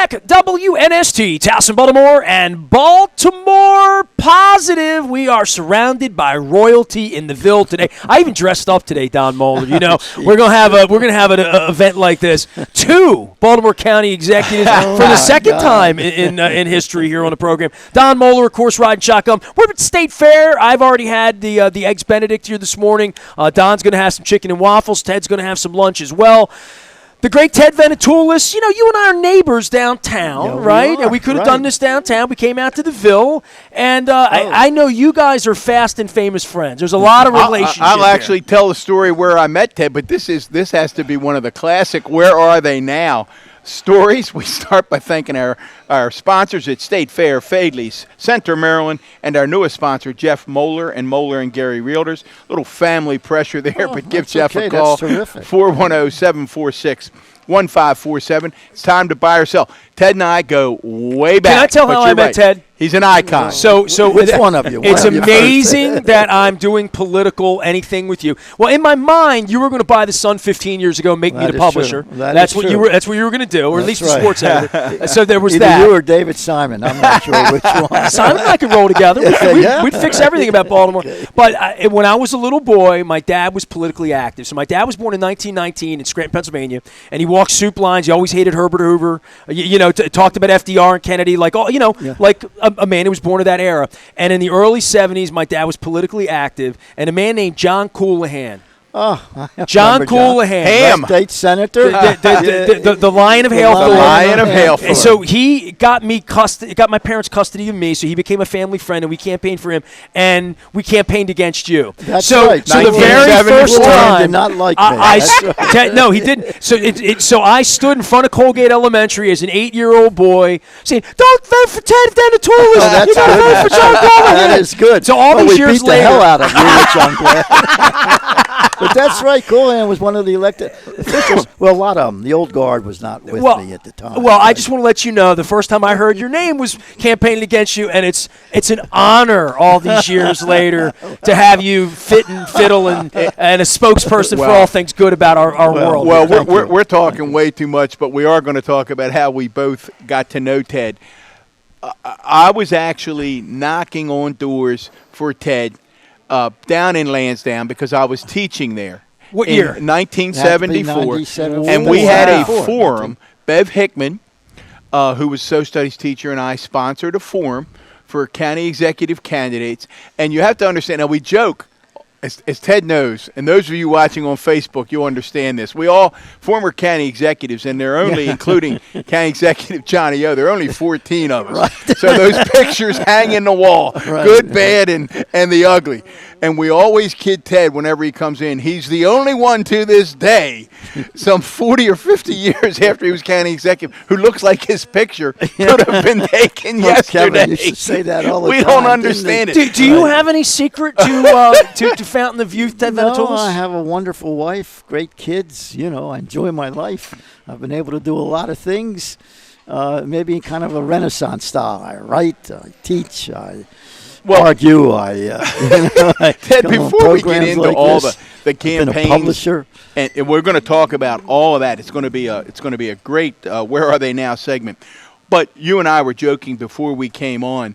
back. WNST, Towson, Baltimore, and Baltimore Positive. We are surrounded by royalty in the Ville today. I even dressed up today, Don Moeller. You know, we're gonna have an event like this. 2 Baltimore County executives for the second time in history here on the program. Don Moeller, of course, riding shotgun. We're at State Fair. I've already had the Eggs Benedict here this morning. Don's gonna have some chicken and waffles. Ted's gonna have some lunch as well. The great Ted Venetoulis, you know, you and I are neighbors downtown, right? And we could have done this downtown. We came out to the Ville, and I know you guys are fast and famous friends. There's a lot of relationships. I'll actually tell the story where I met Ted, but this has to be one of the classic "Where Are They Now" stories. We start by thanking our sponsors at State Fair, Fadley's, Center Maryland, and our newest sponsor, Jeff Moeller and Gary Realtors. A little family pressure there, but give Jeff a call, 410-746-1547. It's time to buy or sell. Ted and I go way back. Can I tell how I met Ted? He's an icon. So which one of you? It's amazing that I'm doing political anything with you. Well, in my mind, you were going to buy the Sun 15 years ago and make me the publisher. That's what you were going to do, or at least the sports editor. So there was Either that. you or David Simon. I'm not sure which one. Simon and I could roll together. We'd fix everything about Baltimore. Okay. But when I was a little boy, my dad was politically active. So my dad was born in 1919 in Scranton, Pennsylvania, and he walked soup lines. He always hated Herbert Hoover. Talked about FDR and Kennedy, like a man who was born of that era. And in the early 70s, my dad was politically active, and a man named John Coulihan. John Coulihan, state senator, the Lion of Halethorne. The Lion of Halethorne. And so he got my parents' custody of me. So he became a family friend, and we campaigned for him, and we campaigned against you. That's so, right. So the very first time, did not like me. No, he didn't. So I stood in front of Colgate Elementary as an 8-year-old boy, saying, "Don't vote for Ted Venetoulis. You got to vote for John Coulihan." That is good. So all these years later, we beat the hell out of you, John Coulihan. But that's right. Coulihan was one of the elected officials. Well, a lot of them. The old guard was not with me at the time. Well, I just want to let you know the first time I heard your name was campaigning against you, and it's an honor all these years later to have you fit and fiddle and a spokesperson for all things good about our world. Well, we're talking way too much, but we are going to talk about how we both got to know Ted. I was actually knocking on doors for Ted down in Lansdowne because I was teaching there. What year? 1974. And we had a forum. Bev Hickman, who was social studies teacher, and I sponsored a forum for county executive candidates. And you have to understand, now we joke, as Ted knows, and those of you watching on Facebook, you'll understand this. We all former county executives, and they're only, including County Executive Johnny O, there are only 14 of us. Right. So those pictures hang in the wall, good, bad, and the ugly. And we always kid Ted whenever he comes in. He's the only one to this day, some 40 or 50 years after he was county executive, who looks like his picture could have been taken yesterday. Kevin used to say that all the time. We don't understand it. Do you have any secret to Fountain of Youth, Ted Venetoulis? No, I have a wonderful wife, great kids. I enjoy my life. I've been able to do a lot of things, maybe in kind of a Renaissance style. I write, I teach, I argue. Ted, before we get into like all this, the campaigns, been a publisher, and we're going to talk about all of that. It's going to be a great Where Are They Now segment. But you and I were joking before we came on.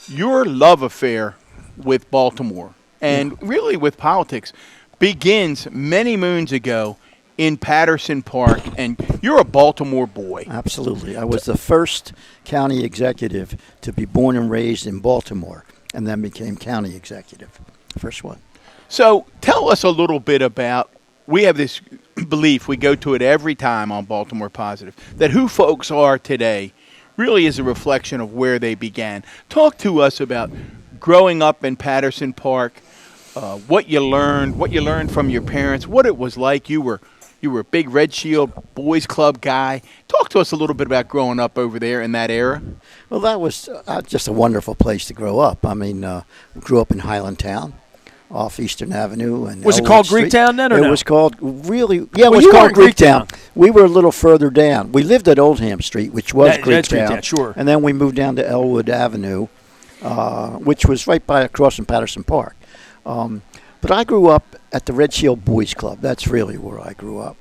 Your love affair with Baltimore and really with politics begins many moons ago in Patterson Park, and you're a Baltimore boy. Absolutely. I was the first county executive to be born and raised in Baltimore, and then became county executive. First one. So tell us a little bit about, we have this belief, we go to it every time on Baltimore Positive, that who folks are today really is a reflection of where they began. Talk to us about growing up in Patterson Park, what you learned from your parents, what it was like. You were a big Red Shield Boys Club guy. Talk to us a little bit about growing up over there in that era. Well, that was just a wonderful place to grow up. I mean, grew up in Highlandtown, off Eastern Avenue. And was it called Greektown then, or no? It was called it was called Greektown. We were a little further down. We lived at Oldham Street, which was Greektown. Sure. And then we moved down to Elwood Avenue, which was right across from Patterson Park. But I grew up at the Red Shield Boys Club. That's really where I grew up.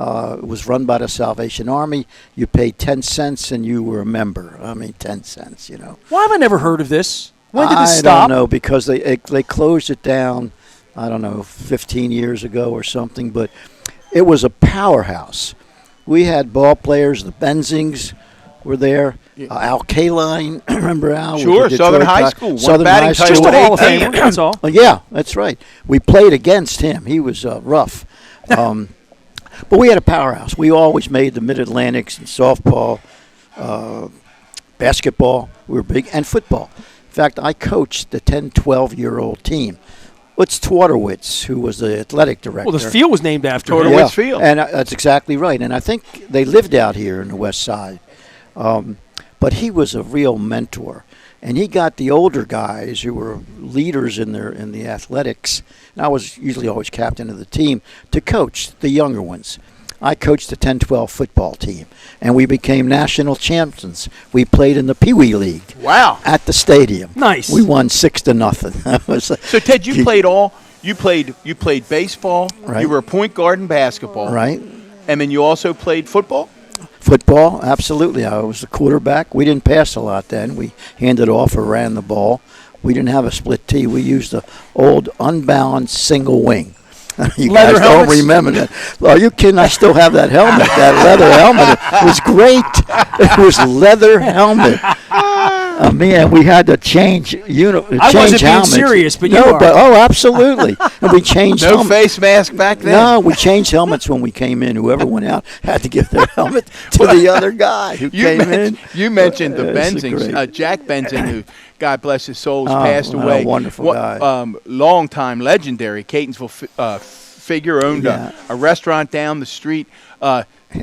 It was run by the Salvation Army. You paid 10 cents and you were a member. 10 cents, Why have I never heard of this? When did this I stop? don't know, because they closed it down, 15 years ago or something, but it was a powerhouse. We had ball players, the Benzings were there, Al Kaline, remember Al? Sure, Southern High School. Southern High School. Just a Hall of Famer, that's all. Yeah, that's right. We played against him. He was rough. But we had a powerhouse. We always made the Mid-Atlantics in softball, basketball. We were big, and football. In fact, I coached the 10, 12-year-old team. It's Twardowitz, who was the athletic director. Well, the field was named after him. Twardowitz Field. And that's exactly right. And I think they lived out here in the West Side. But he was a real mentor. And he got the older guys who were leaders in the athletics, and I was usually always captain of the team, to coach the younger ones. I coached the 10-12 football team, and we became national champions. We played in the Pee Wee League. Wow! At the stadium. Nice. We won 6-0. So Ted, you played baseball. Right. You were a point guard in basketball. Right. And then you also played football. Football, absolutely. I was the quarterback. We didn't pass a lot then. We handed off or ran the ball. We didn't have a split tee. We used the old unbalanced single wing. You leather guys helmets? don't remember that. Are you kidding? I still have that helmet, that leather helmet. It was great. It was leather helmet. Man, we had to change I wasn't being helmets. serious, but no, you are. Absolutely. And we changed No helmets. face mask back then. No, we changed helmets when we came in. Whoever went out had to give their helmet to the other guy who came in. You mentioned the It's Benzings. great. Jack Benzing, who, God bless his soul, has passed away. A wonderful guy. Long-time legendary Catonsville figure, owned a restaurant down the street.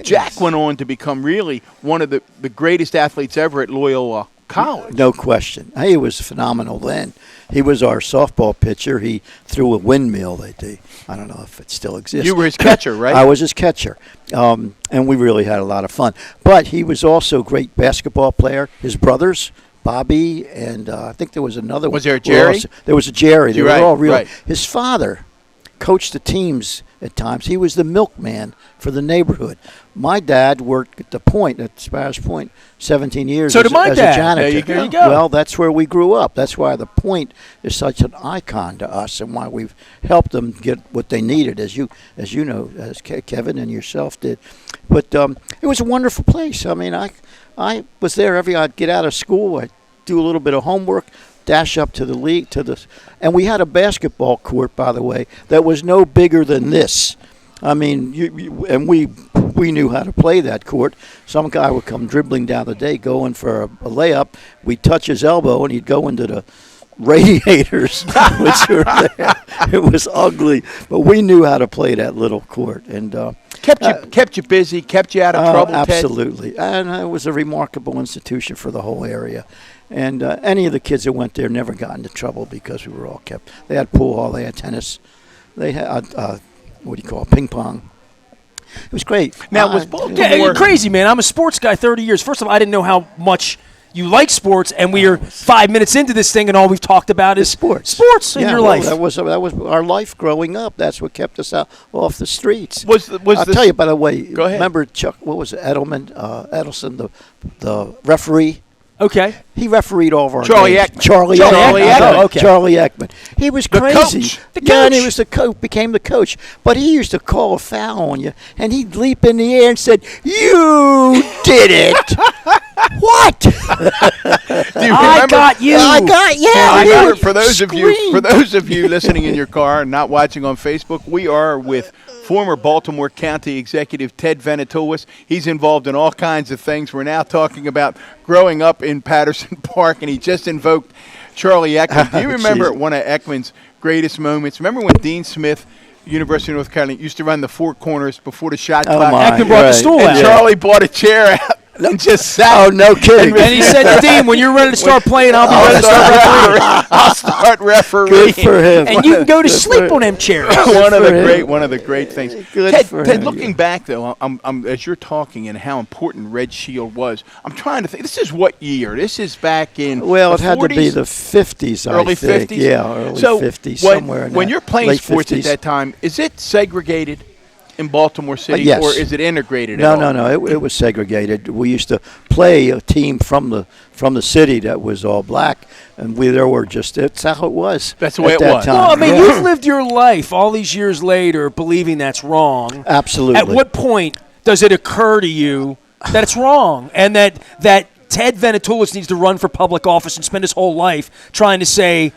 Jack went on to become really one of the greatest athletes ever at Loyola College. No question. He was phenomenal then. He was our softball pitcher. He threw a windmill. I don't know if it still exists. You were his catcher, right? I was his catcher. And we really had a lot of fun. But he was also a great basketball player. His brothers, Bobby, and I think there was another one. Was there a Jerry? There was a Jerry. They were Right, all real. right. His father coached the teams at times. He was the milkman for the neighborhood. My dad worked at the Point, at Sparrows Point, 17 years So did my as dad. a janitor. There you go. Well, that's where we grew up. That's why the Point is such an icon to us, and why we've helped them get what they needed, as you know, as Kevin and yourself did. But it was a wonderful place. I mean, I was there I'd get out of school, I'd do a little bit of homework, dash up to the league, and we had a basketball court, by the way, that was no bigger than this. I mean, and we knew how to play that court. Some guy would come dribbling down the day, going for a layup. We'd touch his elbow, and he'd go into the radiators, which were there. It was ugly, but we knew how to play that little court, and kept you busy, kept you out of trouble. Absolutely, and it was a remarkable institution for the whole area. And any of the kids that went there never got into trouble because we were all kept. They had pool hall, they had tennis, they had ping pong. It was great. Now was Baltimore crazy, man. I'm a sports guy, 30 years. First of all, I didn't know how much you like sports, and we are 5 minutes into this thing, and all we've talked about is sports. Sports in your life. That was our life growing up. That's what kept us out off the streets. I'll tell you, by the way. Go ahead. Remember Chuck? What was it? Edelson, the referee. Okay. He refereed all of our Charlie games. Ekman. Charlie Ekman. Ekman. Oh, okay. Charlie Ekman. He was The crazy. coach. The Yeah, and he coach. was the coach. Became the coach. But he used to call a foul on you, and he'd leap in the air and said, "You did it." What? Do you I remember? got you. I got you. I He remember, would for those of you scream. listening in your car and not watching on Facebook, we are with former Baltimore County Executive Ted Venetoulis. He's involved in all kinds of things. We're now talking about growing up in Patterson Park, and he just invoked Charlie Ekman. Do you remember one of Ekman's greatest moments? Remember when Dean Smith, University of North Carolina, used to run the four corners before the shot clock? my. Ekman brought the stool And out. Charlie bought a chair out and just sat. Oh, no kidding. And he said to Dean, when you're ready to start playing, I'll be ready to start refereeing. I'll start refereeing. Good for him. And you can go to sleep on them chairs. one of for the great things. Good Ted, for Ted, him. looking back though, I'm as you're talking and how important Red Shield was. I'm trying to think. This is what year? This is back in Well, it the had to be 40s? the 50s, Early I think. 50s? Yeah, early so 50s, when, somewhere in when that you're playing late sports 50s. at that time, is it segregated? in Baltimore City, Yes. or is it integrated? No, at all? no. It was segregated. We used to play a team from the city that was all black, and that's how it was. That's the way at it that was. time. Well, I mean, Yeah. you've lived your life all these years later believing that's wrong. Absolutely. At what point does it occur to you that it's wrong and that Ted Venetoulis needs to run for public office and spend his whole life trying to say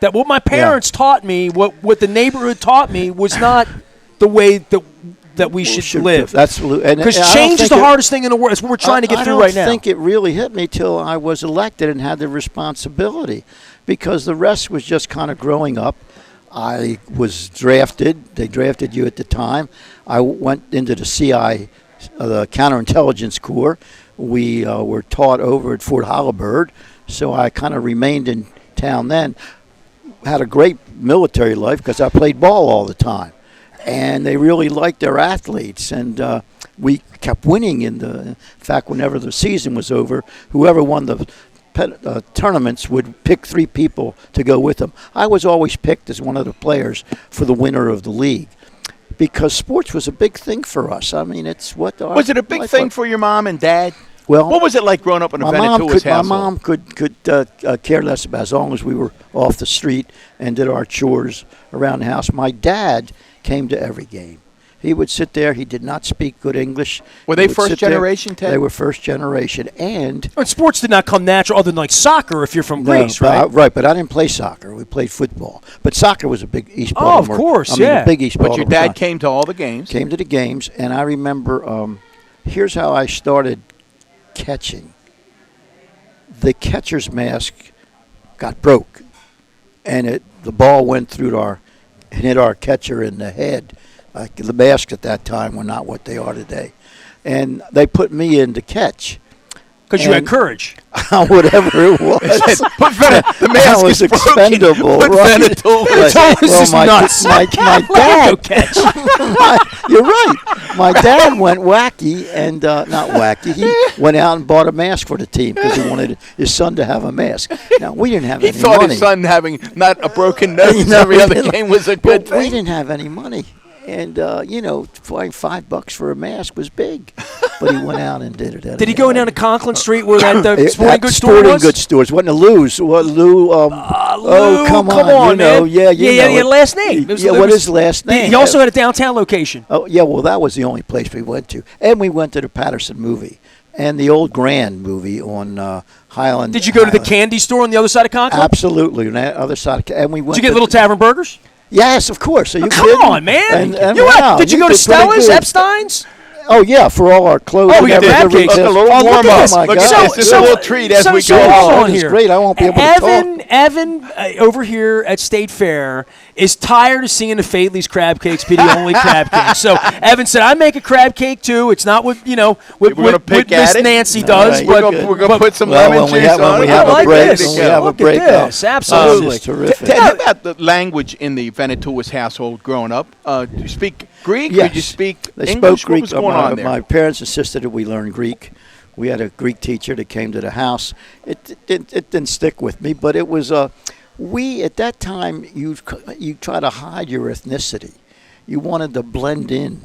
that what my parents taught me, what the neighborhood taught me, was not the way that we should live? Absolutely. Because change is the hardest thing in the world. It's what we're trying to get through right now. I don't think it really hit me till I was elected and had the responsibility, because the rest was just kind of growing up. I was drafted. They drafted you at the time. I went into the CI, the Counterintelligence Corps. We were taught over at Fort Holabird, so I kind of remained in town then. Had a great military life because I played ball all the time, and they really liked their athletes, and we kept winning. In fact, whenever the season was over, whoever won the tournaments would pick 3 people to go with them. I was always picked as one of the players for the winner of the league, because sports was a big thing for us. I mean, it's what was it a big thing for your mom and dad? Well, what was it like growing up in a Venetoulis household? My mom could care less about, as long as we were off the street and did our chores around the house. My dad came to every game. He would sit there. He did not speak good English. Were they first generation, Ted? They were first generation, and sports did not come natural, other than like soccer. If you're from Greece, right? Right, but I didn't play soccer. We played football. But soccer was a big East Baltimore. Of course, a big East Baltimore. But your dad came to all the games. Came to the games, and I remember. Here's how I started catching. The catcher's mask got broke, and the ball went through and hit our catcher in the head. The masks at that time were not what they are today, and they put me in to catch. Because you had courage. Whatever it was. The mask was is expendable. Put Right? Venetoulis is nuts. My dad. Catch. You're right. My dad went wacky, and not wacky. He went out and bought a mask for the team because he wanted his son to have a mask. Now, we didn't have any money. He thought his son having not a broken nose every other game was a good thing. We didn't have any money. And, $5 for a mask was big. But he went out and did it. Did he go down to Conklin Street where that sporting goods store Sporting was? goods stores. Wasn't a Lou's. What, Lou? Lou, come on, man. Yeah, yeah, last name. What is his last name? He also had a downtown location. Oh, yeah, well, that was the only place we went to. And we went to the Patterson movie and the old Grand movie on Highland. Did you go to the candy store on the other side of Conklin? Absolutely, on the other side. And we went. Did you get Little Tavern Burgers? Yes, of course. Are you Come kidding? on, man. And did you go to Stella's, Epstein's? Oh, yeah, for all our clothes. Oh, we got crab cakes. Look, a little warm up. Look at this. It's a little treat as we go on This here. is great. I won't be able to talk. Evan over here at State Fair is tired of seeing the Fadley's crab cakes be the only crab cake. So Evan said, "I make a crab cake too. It's not what what Miss Nancy does, Right. but we're gonna put some lemon juice on it. We have I a like break. this. We have a Look break. at this. Absolutely. This is terrific. Ted, how about the language in the Venetoulis household growing up? Do you speak Greek? Yes. Did you speak They English? spoke Greek. What was going on there? My parents insisted that we learn Greek. We had a Greek teacher that came to the house. It didn't stick with me, but it was we at that time you try to hide your ethnicity. You wanted to blend in.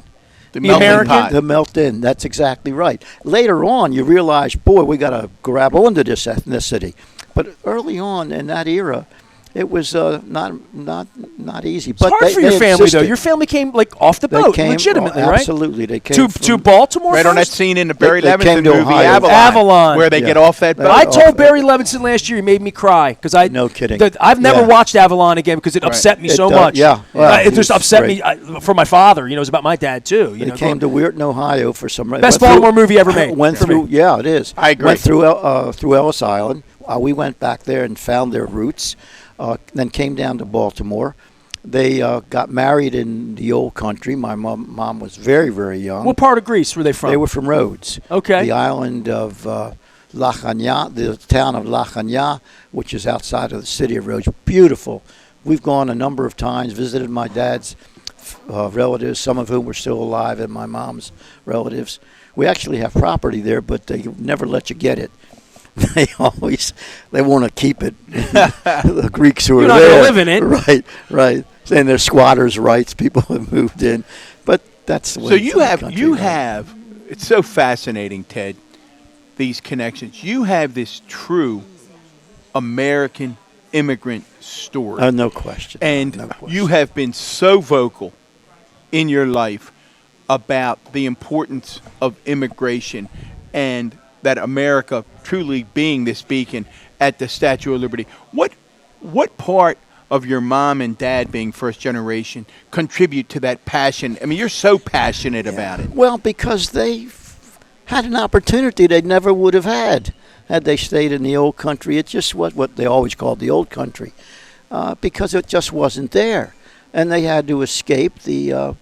The American? pot. To melt in. That's exactly right. Later on, you realize, boy, we got to grab onto this ethnicity. But early on in that era, it was not easy. It's hard for your family, though. Your family came off the boat, legitimately, right? Absolutely, they came to Baltimore. Right first? on that scene in the Barry They Levinson came to movie, Ohio. Avalon. where they get off that boat. I told Barry Levinson last year he made me cry because No kidding. I've never Yeah. watched Avalon again because it upset me so much. Yeah, it just it's upset great. me for my father. It was about my dad too. They came to Weirton, Ohio for some best Baltimore movie ever made. Went for through, me. yeah, it is. I agree. Went through Ellis Island. We went back there and found their roots. Then came down to Baltimore. They got married in the old country. My mom was very, very young. What part of Greece were they from? They were from Rhodes. Okay. The island of Lachania, the town of Lachania, which is outside of the city of Rhodes. Beautiful. We've gone a number of times, visited my dad's relatives, some of whom were still alive, and my mom's relatives. We actually have property there, but they never let you get it. They want to keep it. The Greeks who are You're not there. going to live in it. Right. And there's squatters' rights. People have moved in. But that's the way. So you have. It's so fascinating, Ted. These connections. You have this true American immigrant story. No question. And no question. you have been so vocal in your life about the importance of immigration and that America truly being this beacon at the Statue of Liberty. What part of your mom and dad being first generation contribute to that passion? I mean, you're so passionate about it. Well, because they had an opportunity they never would have had they stayed in the old country. It just was what they always called the old country, because it just wasn't there, and they had to escape the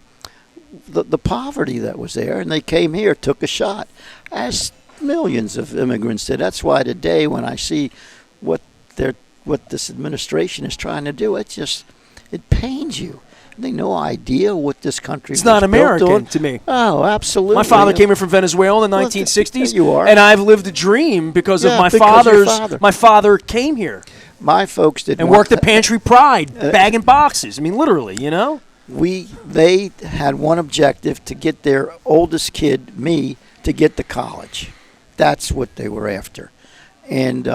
poverty that was there, and they came here, took a shot, as millions of immigrants did. That's why today, when I see what this administration is trying to do, it pains you. They have no idea what this country It's was not built American on. to me. Oh, absolutely. My father came here from Venezuela in the 1960s. There you are. And I've lived a dream because of my your father. My father came here My folks did and worked at Pantry Pride, bagging boxes. I mean, literally, you know? They had one objective: to get their oldest kid, me, to get to college. That's what they were after. And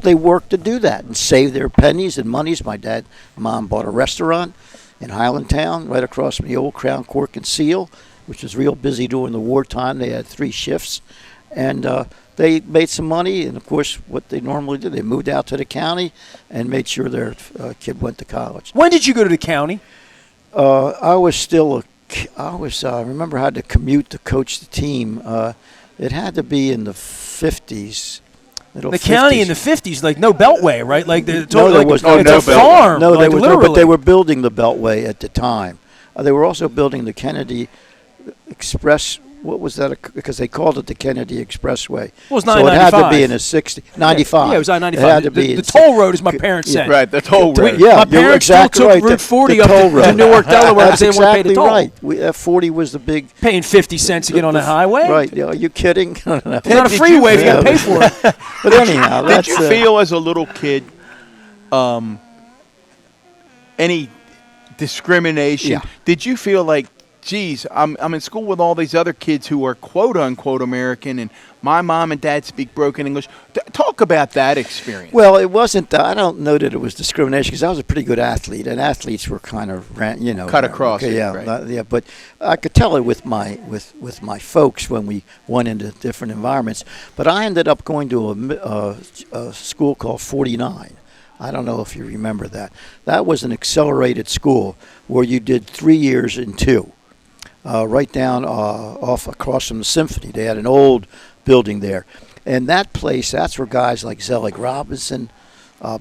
they worked to do that and save their pennies and monies. My mom bought a restaurant in Highlandtown, right across from the old Crown Cork and Seal, which was real busy during the wartime. They had 3 shifts. And they made some money, and, of course, what they normally did, they moved out to the county and made sure their kid went to college. When did you go to the county? I remember I had to commute to coach the team. It had to be in the 50s. The county in the 50s, like no beltway, right? Like there it's was a beltway. farm. No, like, but they were building the beltway at the time. They were also building the Kennedy Express. What was that? Because they called it the Kennedy Expressway. Well, it was so it had to 995. be in the 60s. 95. Yeah, it was I-95. It had to be the toll road, as my parents said. Right, the toll road. Yeah, my parents exactly still took right. Route 40 the up toll to road. Newark, Delaware, because That's they didn't want to pay the exactly toll. right. 40 was the big. Paying 50 cents to get on the highway? Right. Are you kidding? You're on a freeway, you got to pay for it. But anyhow, Did you feel as a little kid any discrimination? Yeah. Did you feel like, geez, I'm in school with all these other kids who are quote-unquote American, and my mom and dad speak broken English? Talk about that experience. Well, it wasn't. I don't know that it was discrimination, because I was a pretty good athlete, and athletes were kind of, cut across. Okay, it, right. Yeah. But I could tell it with my folks when we went into different environments. But I ended up going to a school called 49. I don't know if you remember that. That was an accelerated school where you did 3 years in 2. Right down off across from the Symphony. They had an old building there. And that place, that's where guys like Zelig Robinson,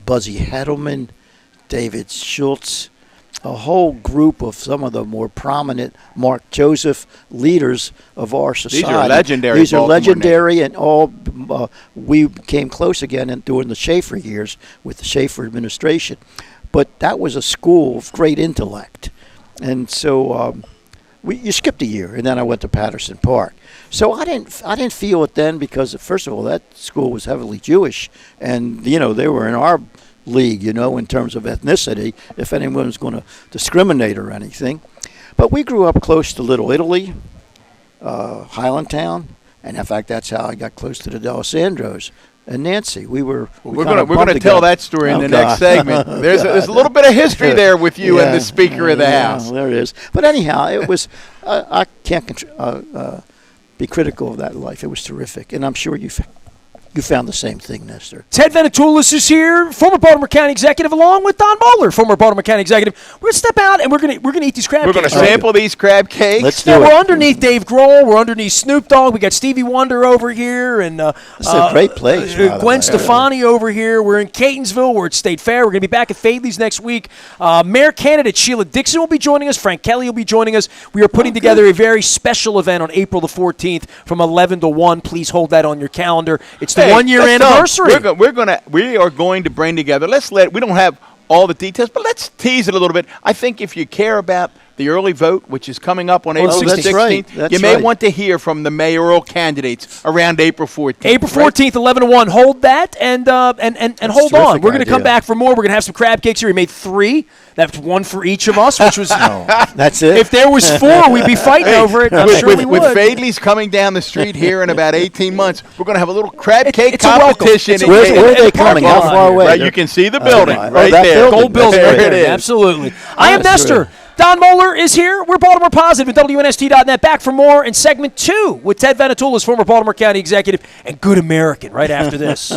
Buzzy Heddleman, David Schultz, a whole group of some of the more prominent Mark Joseph leaders of our society. These are legendary. These are Baltimore legendary, names. and all we came close again during the Schaefer years with the Schaefer administration. But that was a school of great intellect. And so you skipped a year, and then I went to Patterson Park. So I didn't feel it then, because first of all, that school was heavily Jewish, and they were in our league, in terms of ethnicity, if anyone was going to discriminate or anything. But we grew up close to Little Italy, Highlandtown, and in fact that's how I got close to the D'Alessandros and Nancy. We're going to tell that story in the next segment. There's a little bit of history there with you and the Speaker of the House. There it is. But anyhow, it was. I can't be critical of that life. It was terrific, and I'm sure you found the same thing, Nestor. Ted Venetoulis is here, former Baltimore County executive, along with Don Bowler, former Baltimore County executive. We're going to step out, and we're going to eat these crab cakes. We're going to sample these crab cakes. Let's do Now, it. we're underneath Dave Grohl. We're underneath Snoop Dogg. We got Stevie Wonder over here, and This is a great place. by the Gwen way. Stefani over here. We're in Catonsville. We're at State Fair. We're going to be back at Fadley's next week. Mayor candidate Sheila Dixon will be joining us. Frank Kelly will be joining us. We are putting together a very special event on April the 14th from 11 to 1. Please hold that on your calendar. It's the 1-year anniversary. We are going to bring together. We don't have all the details, but let's tease it a little bit. I think if you care about the early vote, which is coming up on April that's 16th. right. That's You may right. want to hear from the mayoral candidates around April 14th. April 14th, 11 to 1. Hold that and hold on. terrific We're going to come idea. back for more. We're going to have some crab cakes here. We made 3. That's 1 for each of us, which was That's it. if there was 4, we'd be fighting over it. I'm sure we would. With Fadley's coming down the street here in about 18 months, we're going to have a little crab cake it's a welcome. competition. It's a in welcome. Cajun Where are they It's a coming? parking How lot far here. away? Right, you can see the building right. right that there. building. Gold building There right it there. is. Absolutely. I am That's Nestor. right. Don Moeller is here. We're Baltimore Positive at WNST.net. Back for more in segment 2 with Ted Venetoulis, former Baltimore County executive and good American, right after this.